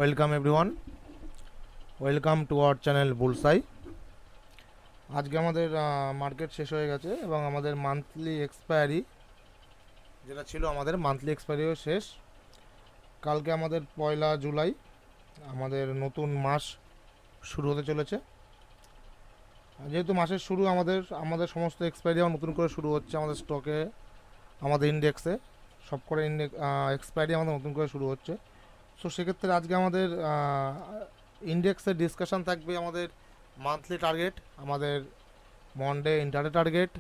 Welcome everyone, welcome to our channel Bullseye. আজকে আমাদের market শেষ হয়ে গেছে এবং আমাদের মান্থলি এক্সপায়ারি যেটা ছিল, আমাদের মান্থলি এক্সপায়ারিও শেষ। কালকে আমাদের 1 জুলাই, আমাদের নতুন মাস শুরু হতে চলেছে। যেহেতু মাসের শুরু, আমাদের সমস্ত এক্সপায়ারি আবার নতুন করে শুরু হচ্ছে। আমাদের স্টকে, আমাদের ইন্ডেক্সে সবকটা এক্সপায়ারি আমাদের নতুন করে শুরু হচ্ছে। সো সেক্ষেত্রে আজকে আমাদের ইন্ডেক্সের ডিসকাশান থাকবে। আমাদের মান্থলি টার্গেট, আমাদের মনডে ইন্টারডে টার্গেট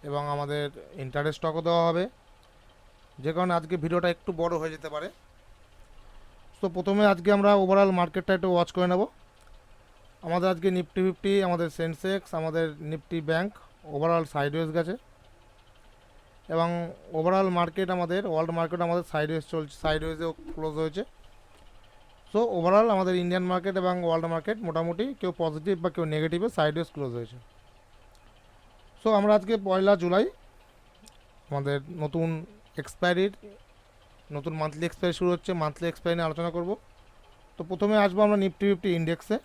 এবং আমাদের ইন্টারডে স্টকও দেওয়া হবে, যে কারণে আজকে ভিডিওটা একটু বড় হয়ে যেতে পারে। তো প্রথমে আজকে আমরা ওভারঅল মার্কেটটা একটু ওয়াচ করে নেব। আমাদের আজকে নিফটি 50, আমাদের সেন্সেক্স, আমাদের নিফটি ব্যাংক ওভারঅল সাইডওয়েজ গেছে এবং ওভারঅল মার্কেট, আমাদের ওয়ার্ল্ড মার্কেট আমাদের সাইডওয়েজ চলছে, সাইডওয়েজেও ক্লোজ হয়েছে। সো ওভারঅল আমাদের ইন্ডিয়ান মার্কেট এবং ওয়ার্ল্ড মার্কেট মোটামুটি কেউ পজিটিভ বা কেউ নেগেটিভে সাইডওয়েজ ক্লোজ হয়েছে। সো আমরা আজকে 1 জুলাই আমাদের নতুন এক্সপায়ারির নতুন মান্থলি এক্সপায়ারি শুরু হচ্ছে। মান্থলি এক্সপায়ারি নিয়ে আলোচনা করব। তো প্রথমে আসবো আমরা নিফটি 50 ইন্ডেক্সে।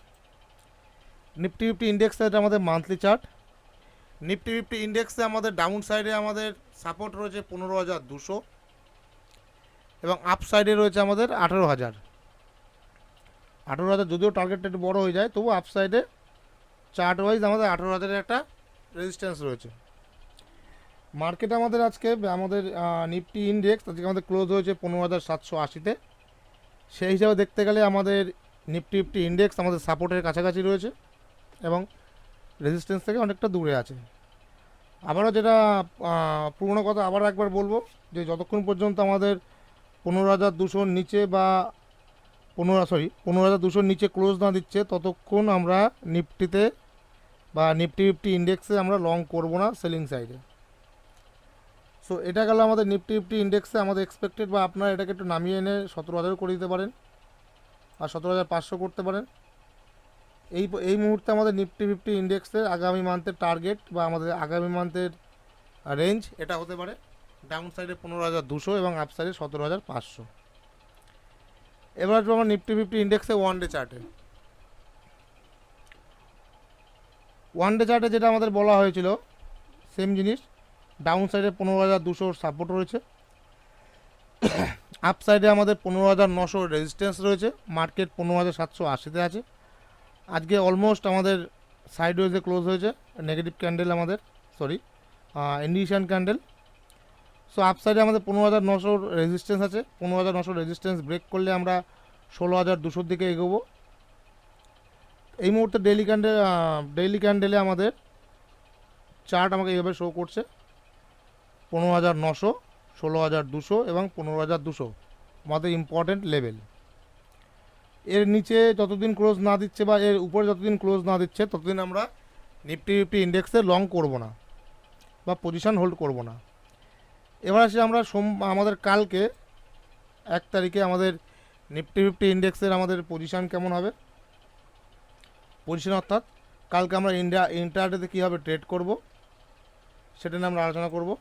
নিফটি 50 ইন্ডেক্সে এটা আমাদের মান্থলি চার্ট। নিফটি 50 ইন্ডেক্সে আমাদের ডাউন সাইডে আমাদের সাপোর্ট রয়েছে 15,200 এবং আপ সাইডে রয়েছে আমাদের 18,000। যদিও টার্গেটটা একটু বড় হয়ে যায়, তবু আপ সাইডে চার্ট ওয়াইজ আমাদের 18,000-এর একটা রেজিস্ট্যান্স রয়েছে। মার্কেট আমাদের আজকে, আমাদের নিফটি ইন্ডেক্স আজকে আমাদের ক্লোজ হয়েছে 15,780-তে। সেই হিসাবে দেখতে গেলে আমাদের নিফটি 50 ইন্ডেক্স আমাদের সাপোর্টের কাছাকাছি রয়েছে এবং রেজিস্ট্যান্স থেকে অনেকটা দূরে আছে। আবারও যেটা পুরনো কথা আবার একবার বলবো, যে যতক্ষণ পর্যন্ত আমাদের 15,200-র নিচে বা 15,200-র নিচে ক্লোজ না দিচ্ছে, ততক্ষণ আমরা নিফটিতে বা নিফটি 50 ইন্ডেক্সে আমরা লং করব না সেলিং সাইডে। সো এটা গেল আমাদের নিফটি 50 ইন্ডেক্সে আমাদের এক্সপেক্টেড, বা আপনারা এটাকে একটু নামিয়ে এনে 17,000 করে দিতে পারেন আর 17,500 করতে পারেন। এই মুহূর্তে আমাদের নিফটি 50 ইন্ডেক্সের আগামী মান্থের টার্গেট বা আমাদের আগামী মান্থের রেঞ্জ এটা হতে পারে ডাউন সাইডে 15,200 এবং আপ সাইডে 17,500। এবার আসবো আমরা নিফটি 50 ইন্ডেক্সে ওয়ান ডে চার্টে। ওয়ান ডে চার্টে যেটা আমাদের বলা হয়েছিল, সেম জিনিস। ডাউন সাইডে 15,200 সাপোর্ট রয়েছে, আপ সাইডে আমাদের 15,900 রেজিস্ট্যান্স রয়েছে। মার্কেট 15,780-তে আছে। আজকে অলমোস্ট আমাদের সাইডওয়েজে ক্লোজ হয়েছে, নেগেটিভ ক্যান্ডেল আমাদের, ইন্ডিকেশন ক্যান্ডেল। সো আপ সাইডে আমাদের 15,900 রেজিস্ট্যান্স আছে। 15,900 রেজিস্ট্যান্স ব্রেক করলে আমরা 16,200-র দিকে এগোবো। এই মুহূর্তে ডেইলি ক্যান্ডেলে আমাদের চার্ট আমাকে এইভাবে শো করছে 15,900, 16,200 এবং 15,200 আমাদের ইম্পর্টেন্ট লেভেল। এর নিচে যতদিন ক্লোজ না দিচ্ছে বা এর উপরে যতদিন ক্লোজ না দিচ্ছে, ততদিন আমরা নিফটি 50 ইন্ডেক্সে লং করব না বা পজিশন হোল্ড করব না। এবার আসি আমরা আমাদের কালকে 1 তারিখে আমাদের নিফটি 50 ইন্ডেক্সের আমাদের পজিশন কেমন হবে। পজিশন অর্থাৎ কালকে আমরা ইন্টারডেতে কীভাবে ট্রেড করব সেটা নিয়ে আমরা আলোচনা করব।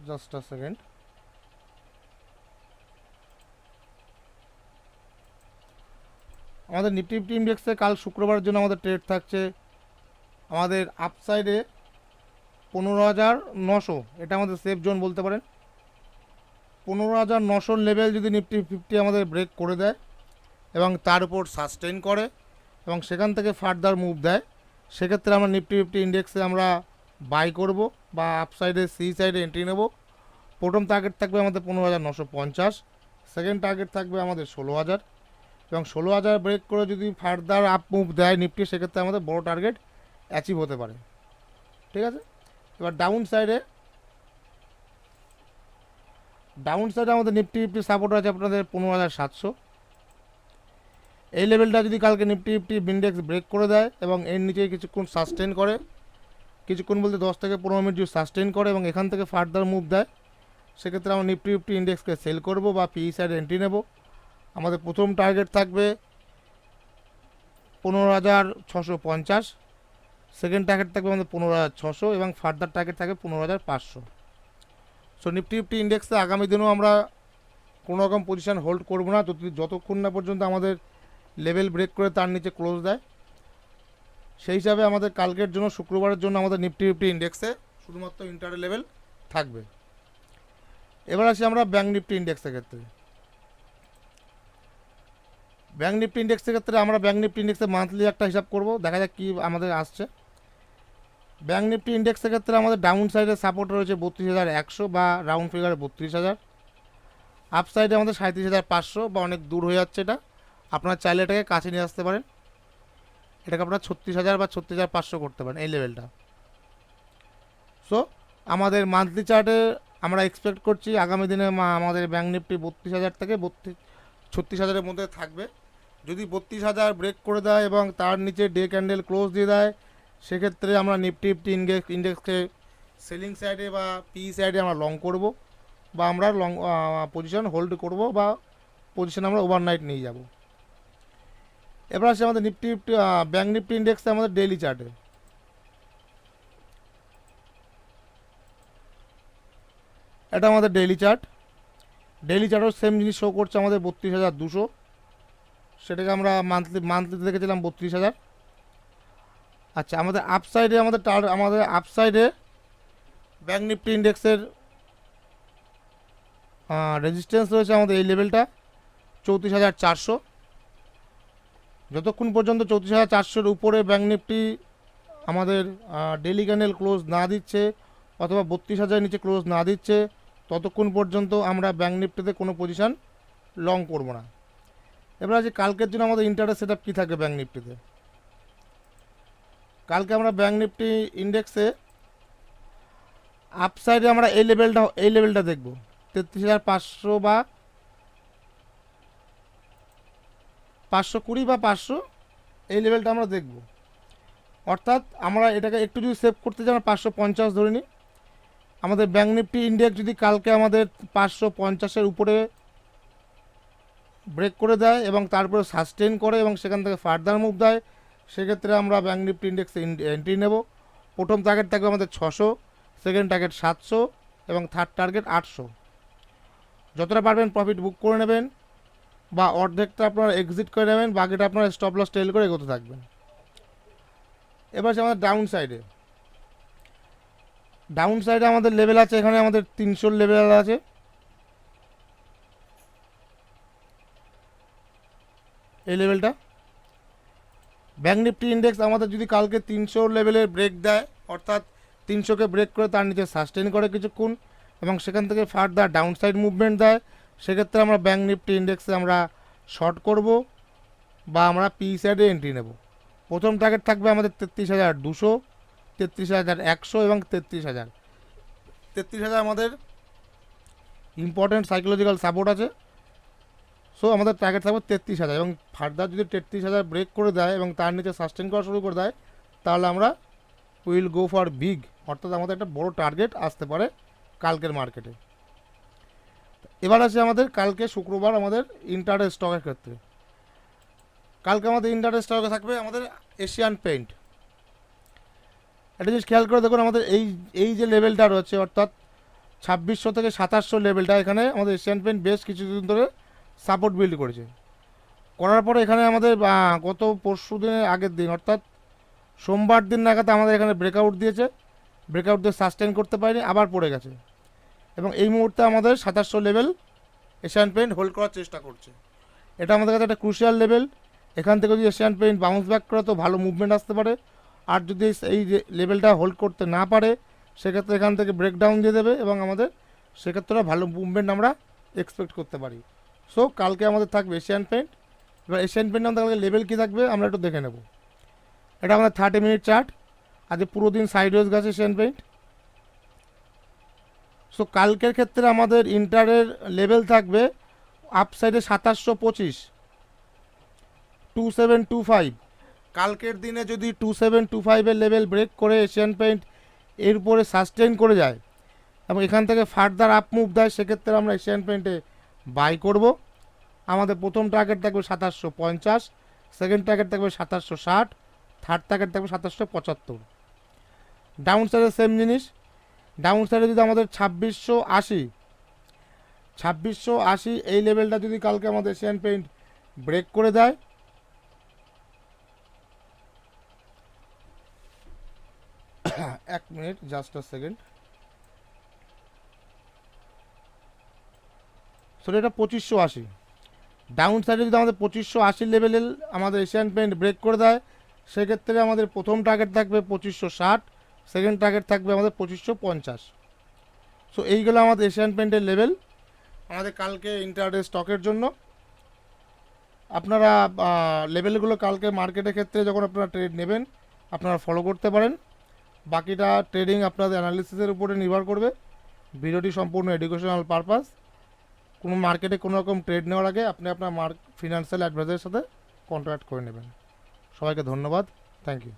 জাস্ট আ সেকেন্ড। আমাদের নিফটি 50 ইন্ডেক্সে কাল শুক্রবারের জন্য আমাদের ট্রেড থাকছে আমাদের আপসাইডে 15,900, এটা আমাদের সেফ জোন বলতে পারেন। 15,900 লেভেল যদি নিফটি 50 আমাদের ব্রেক করে দেয় এবং তার উপর সাস্টেইন করে এবং সেখান থেকে ফার্দার মুভ দেয়, সেক্ষেত্রে আমরা নিফটি 50 ইন্ডেক্সে আমরা বাই করব বা আপসাইডে সি সাইডে এন্ট্রি নেব। প্রথম টার্গেট থাকবে আমাদের 15,950, সেকেন্ড টার্গেট থাকবে আমাদের 16,000 এবং 16,000 ব্রেক করে যদি ফার্দার আপ মুভ দেয় নিফটি, সেক্ষেত্রে আমাদের বড় টার্গেট অ্যাচিভ হতে পারে। ঠিক আছে। এবার ডাউন সাইডে আমাদের নিফটি 50 সাপোর্ট আছে আপনাদের 15,700। এই লেভেলটা যদি কালকে নিফটি 50 ইন্ডেক্স ব্রেক করে দেয় এবং এর নিচে কিছুক্ষণ সাস্টেইন করে, কিছুক্ষণ বলতে 10 থেকে 15 মিনিট যদি সাস্টেইন করে এবং এখান থেকে ফার্দার মুভ দেয়, সেক্ষেত্রে আমরা নিফটি 50 ইন্ডেক্সকে সেল করব বা পি সাইডে এন্ট্রি নেব। আমাদের প্রথম টার্গেট থাকবে 15,650, সেকেন্ড টার্গেট থাকবে আমাদের 15,600 এবং ফার্দার টার্গেট থাকবে 15,500। সো নিফটি ইন্ডেক্সে আগামী দিনেও আমরা কোনো রকম পজিশন হোল্ড করবো না যতক্ষণ না পর্যন্ত আমাদের লেভেল ব্রেক করে তার নিচে ক্লোজ দেয়। সেই হিসাবে আমাদের কালকের জন্য, শুক্রবারের জন্য আমাদের নিফটি ইন্ডেক্সে শুধুমাত্র ইন্টারডে লেভেল থাকবে। এবার আসি আমরা ব্যাঙ্ক নিফটি ইন্ডেক্সের ক্ষেত্রে। ব্যাঙ্ক নিফটি ইন্ডেক্সের ক্ষেত্রে আমরা ব্যাঙ্ক নিফটি ইন্ডেক্সে মান্থলি একটা হিসাব করব, দেখা যাক কী আমাদের আসছে। ব্যাঙ্ক নিফটি ইন্ডেক্সের ক্ষেত্রে আমাদের ডাউন সাইডে সাপোর্ট রয়েছে 32,100 বা রাউন্ড ফিগারে 32,000। আপ সাইডে আমাদের 37,500 বা অনেক দূর হয়ে যাচ্ছে এটা, আপনারা চাইলে এটাকে কাছে নিয়ে আসতে পারেন, এটাকে আপনারা 36,000 বা 36,500 করতে পারেন এই লেভেলটা। সো আমাদের মান্থলি চার্টে আমরা এক্সপেক্ট করছি আগামী দিনে আমাদের ব্যাঙ্ক নিফটি 32,000 থেকে 36,000-এর মধ্যে থাকবে। যদি 32,000 ব্রেক করে দেয় এবং তার নিচে ডে ক্যান্ডেল ক্লোজ দিয়ে দেয়, সেক্ষেত্রে আমরা নিফটি ইন্ডেক্সকে সেলিং সাইডে বা পি সাইডে আমরা লং করব, বা আমরা লং পজিশন হোল্ড করব, বা পজিশন আমরা ওভারনাইট নিয়ে যাব। এবার আসে আমাদের ব্যাঙ্ক নিফটি ইন্ডেক্সে আমাদের ডেইলি চার্টে। এটা আমাদের ডেইলি চার্টও সেম জিনিস শো করছে আমাদের 32,200, সেটাকে আমরা মান্থলিতে দেখেছিলাম 32,000। আচ্ছা, আমাদের আপসাইডে ব্যাঙ্ক নিফটি ইন্ডেক্সের রেজিস্ট্যান্স রয়েছে আমাদের এই লেভেলটা 34,400। যতক্ষণ পর্যন্ত 34,400-এর উপরে ব্যাঙ্ক নিফটি আমাদের ডেইলি ক্যান্ডেল ক্লোজ না দিচ্ছে অথবা 32,000-এর নিচে ক্লোজ না দিচ্ছে, ততক্ষণ পর্যন্ত আমরা ব্যাঙ্ক নিফটিতে কোনো পজিশন লং করব না। এবার আছে কালকের জন্য আমাদের ইন্টারডে সেটআপ কী থাকবে ব্যাঙ্ক নিফটিতে। কালকে আমরা ব্যাঙ্ক নিফটি ইন্ডেক্সে আপসাইডে আমরা এই লেভেলটা দেখব 33,500 বা 520 বা 500, এই লেভেলটা আমরা দেখব। অর্থাৎ আমরা এটাকে একটু যদি সেভ করতে চাই, আমরা 550 ধরে নিই। আমাদের ব্যাঙ্ক নিফটি ইন্ডেক্স যদি কালকে আমাদের 550-এর উপরে ব্রেক করে দেয় এবং তারপরে সাস্টেন করে এবং সেখান থেকে ফার্দার মুভ দেয়, সেক্ষেত্রে আমরা ব্যাঙ্ক নিফটি ইন্ডেক্সে এন্ট্রি নেব। প্রথম টার্গেট থাকবে আমাদের 600, সেকেন্ড টার্গেট 700 এবং থার্ড টার্গেট 800। যতটা পারবেন প্রফিট বুক করে নেবেন বা অর্ধেকটা আপনারা এক্সিট করে নেবেন, বাকিটা আপনারা স্টপ লস টেল করে এগোতে থাকবেন। এবার আমাদের ডাউন সাইডে আমাদের লেভেল আছে, এখানে আমাদের 300 লেভেল আছে। এই লেভেলটা ব্যাঙ্ক নিফটি ইন্ডেক্স আমাদের যদি কালকে 300 লেভেলের ব্রেক দেয়, অর্থাৎ 300-কে ব্রেক করে তার নিচে সাস্টেন করে কিছুক্ষণ এবং সেখান থেকে ফার্দার ডাউন সাইড মুভমেন্ট দেয়, সেক্ষেত্রে আমরা ব্যাঙ্ক নিফটি ইন্ডেক্সে আমরা শর্ট করব বা আমরা পি সাইডে এন্ট্রি নেব। প্রথম টার্গেট থাকবে আমাদের 33,200, 33,100 এবং 33,000। 33,000 আমাদের ইম্পর্টেন্ট সাইকোলজিক্যাল সাপোর্ট আছে। সো আমাদের টার্গেট থাকবে 33,000 এবং ফার্দার যদি 33,000 ব্রেক করে দেয় এবং তার নিচে সাস্টেন করা শুরু করে দেয়, তাহলে আমরা উইল গো ফর বিগ, অর্থাৎ আমাদের একটা বড় টার্গেট আসতে পারে কালকের মার্কেটে। এবার আছে আমাদের কালকে শুক্রবার আমাদের ইন্টারডে স্টকের ক্ষেত্রে। কালকে আমাদের ইন্টারডে স্টকে থাকবে আমাদের এশিয়ান পেইন্ট। একটা জিনিস খেয়াল করে দেখুন, আমাদের এই যে লেভেলটা রয়েছে অর্থাৎ 2600 থেকে 2700 লেভেলটা, এখানে আমাদের এশিয়ান পেইন্ট বেশ কিছুদিন ধরে সাপোর্ট বিল্ড করেছে। করার পরে এখানে আমাদের গত পরশু দিনের আগের দিন অর্থাৎ সোমবার দিন নাগাদ আমাদের এখানে ব্রেকআউট দিয়ে সাস্টেন করতে পারেনি, আবার পড়ে গেছে এবং এই মুহূর্তে আমাদের 2700 লেভেল এশিয়ান পেইন্ট হোল্ড করার চেষ্টা করছে। এটা আমাদের কাছে একটা ক্রুশিয়াল লেভেল। এখান থেকে যদি এশিয়ান পেইন্ট বাউন্স ব্যাক করে তো ভালো মুভমেন্ট আসতে পারে, আর যদি এই লেভেলটা হোল্ড করতে না পারে সেক্ষেত্রে এখান থেকে ব্রেকডাউন দিয়ে দেবে এবং আমাদের সেক্ষেত্রে ভালো মুভমেন্ট আমরা এক্সপেক্ট করতে পারি। সো কালকে আমাদের থাকবে এশিয়ান পেইন্ট। এবার এশিয়ান পেইন্ট আমাদের কালকে লেভেল কী থাকবে আমরা একটু দেখে নেব। এটা আমাদের 30 মিনিট চার্ট, আজকে পুরো দিন সাইডওয়েজ গেছে এশিয়ান পেইন্ট। সো কালকের ক্ষেত্রে আমাদের ইন্টারের লেভেল থাকবে আপসাইডে 2725, 2725। কালকের দিনে যদি 2725-এর লেভেল ব্রেক করে এশিয়ান পেইন্ট এর উপরে সাস্টেন করে যায় এবং এখান থেকে ফার্দার আপ মুভ দেয়, সেক্ষেত্রে আমরা এশিয়ান পেইন্টে বাই করব। আমাদের প্রথম টার্গেট থাকবে 2750, সেকেন্ড টার্গেট থাকবে 2760, থার্ড টার্গেট থাকবে 2775। ডাউন সাইডে সেম জিনিস, ডাউন সাইডে যদি আমাদের 2680 এই লেভেলটা যদি কালকে আমাদের এশিয়ান পেইন্ট ব্রেক করে দেয়, এক মিনিট জাস্ট আ সেকেন্ড, সো এটা 2580। ডাউন সাইডে যদি আমাদের 2580 লেভেলের আমাদের এশিয়ান পেইন্ট ব্রেক করে দেয়, সেক্ষেত্রে আমাদের প্রথম টার্গেট থাকবে 2560, সেকেন্ড টার্গেট থাকবে আমাদের 2550। সো এইগুলো আমাদের এশিয়ান পেইন্টের লেভেল আমাদের কালকে ইন্টারডে স্টকের জন্য। আপনারা লেভেলগুলো কালকে মার্কেটের ক্ষেত্রে যখন আপনারা ট্রেড নেবেন আপনারা ফলো করতে পারেন। বাকিটা ট্রেডিং আপনাদের অ্যানালিসিসের উপরে নির্ভর করবে। ভিডিওটি সম্পূর্ণ এডুকেশনাল পারপাস। কোনো মার্কেটে কোনো রকম ট্রেড নেওয়ার আগে আপনি আপনার ফিনান্সিয়াল অ্যাডভাইজারের সাথে কন্ট্যাক্ট করে নেবেন। সবাইকে ধন্যবাদ, থ্যাংক ইউ।